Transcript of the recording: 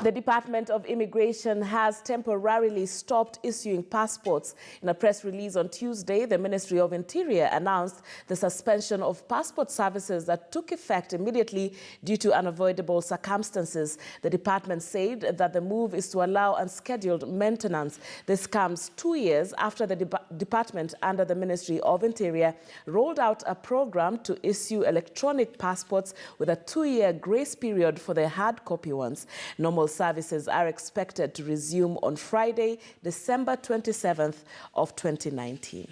The Department of Immigration has temporarily stopped issuing passports. In a press release on Tuesday, the Ministry of Interior announced the suspension of passport services that took effect immediately due to unavoidable circumstances. The department said that the move is to allow unscheduled maintenance. This comes 2 years after the department under the Ministry of Interior rolled out a program to issue electronic passports with a 2-year grace period for the hard copy ones. Normal services are expected to resume on Friday, December 27th of 2019.